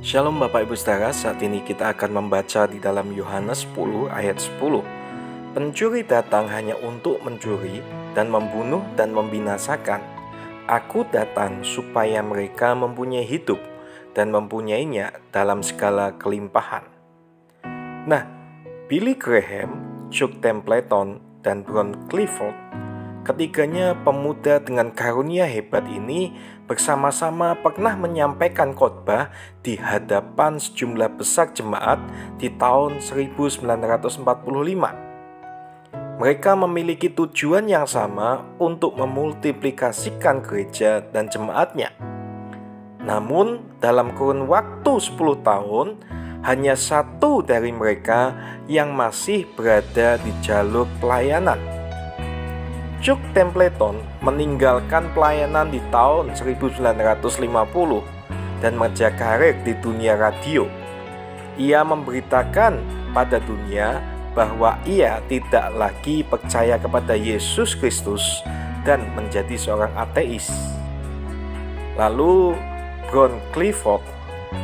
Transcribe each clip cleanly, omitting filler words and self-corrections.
Shalom Bapak Ibu Saudara, saat ini kita akan membaca di dalam Yohanes 10 ayat 10. Pencuri datang hanya untuk mencuri dan membunuh dan membinasakan. Aku datang supaya mereka mempunyai hidup dan mempunyainya dalam segala kelimpahan. Nah, Billy Graham, Chuck Templeton, dan Brown Clifford, ketiganya pemuda dengan karunia hebat ini bersama-sama pernah menyampaikan khotbah di hadapan sejumlah besar jemaat di tahun 1945. Mereka memiliki tujuan yang sama untuk memultiplikasikan gereja dan jemaatnya. Namun, dalam kurun waktu 10 tahun, hanya satu dari mereka yang masih berada di jalur pelayanan. Chuck Templeton meninggalkan pelayanan di tahun 1950 dan mengejar karir di dunia radio. Ia memberitakan pada dunia bahwa ia tidak lagi percaya kepada Yesus Kristus dan menjadi seorang ateis. Lalu Brown Clifford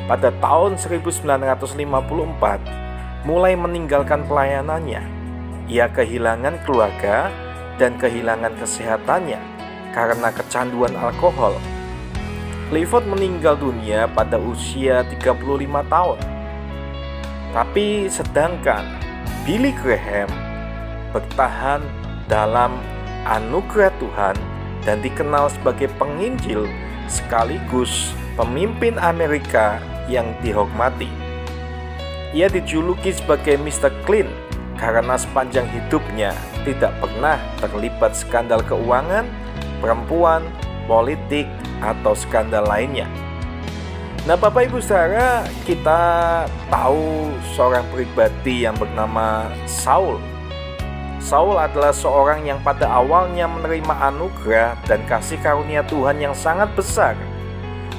pada tahun 1954 mulai meninggalkan pelayanannya. Ia kehilangan keluarga dan kehilangan kesehatannya karena kecanduan alkohol. Clifford meninggal dunia pada usia 35 tahun. Tapi sedangkan Billy Graham bertahan dalam anugerah Tuhan dan dikenal sebagai penginjil sekaligus pemimpin Amerika yang dihormati. Ia dijuluki sebagai Mr. Clean karena sepanjang hidupnya tidak pernah terlibat skandal keuangan, perempuan, politik, atau skandal lainnya. Nah, Bapak Ibu Saudara, kita tahu seorang pribadi yang bernama Saul. Saul adalah seorang yang pada awalnya menerima anugerah dan kasih karunia Tuhan yang sangat besar.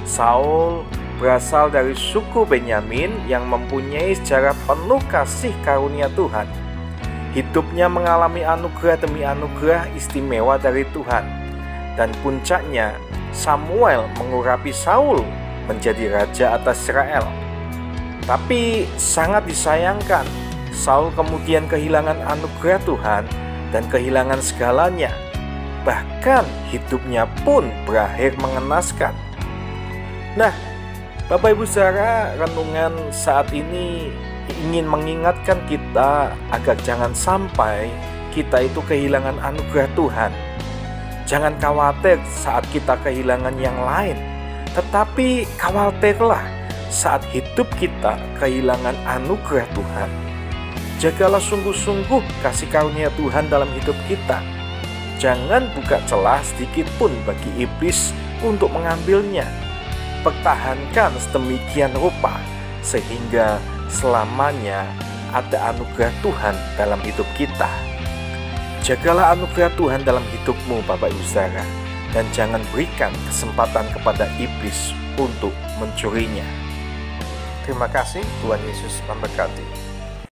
Saul berasal dari suku Benyamin yang mempunyai sejarah penuh kasih karunia Tuhan. Hidupnya mengalami anugerah demi anugerah istimewa dari Tuhan. Dan puncaknya, Samuel mengurapi Saul menjadi raja atas Israel. Tapi sangat disayangkan, Saul kemudian kehilangan anugerah Tuhan dan kehilangan segalanya. Bahkan hidupnya pun berakhir mengenaskan. Nah, Bapak Ibu Saudara, renungan saat ini ingin mengingatkan kita agar jangan sampai kita itu kehilangan anugerah Tuhan. Jangan khawatir saat kita kehilangan yang lain, tetapi khawatirlah saat hidup kita kehilangan anugerah Tuhan. Jagalah sungguh-sungguh kasih karunia Tuhan dalam hidup kita. Jangan buka celah sedikit pun bagi iblis untuk mengambilnya. Pertahankan sedemikian rupa sehingga selamanya ada anugerah Tuhan dalam hidup kita. Jagalah anugerah Tuhan dalam hidupmu, Bapak Ibu Saudara, dan jangan berikan kesempatan kepada iblis untuk mencurinya. Terima kasih, Tuhan Yesus memberkati.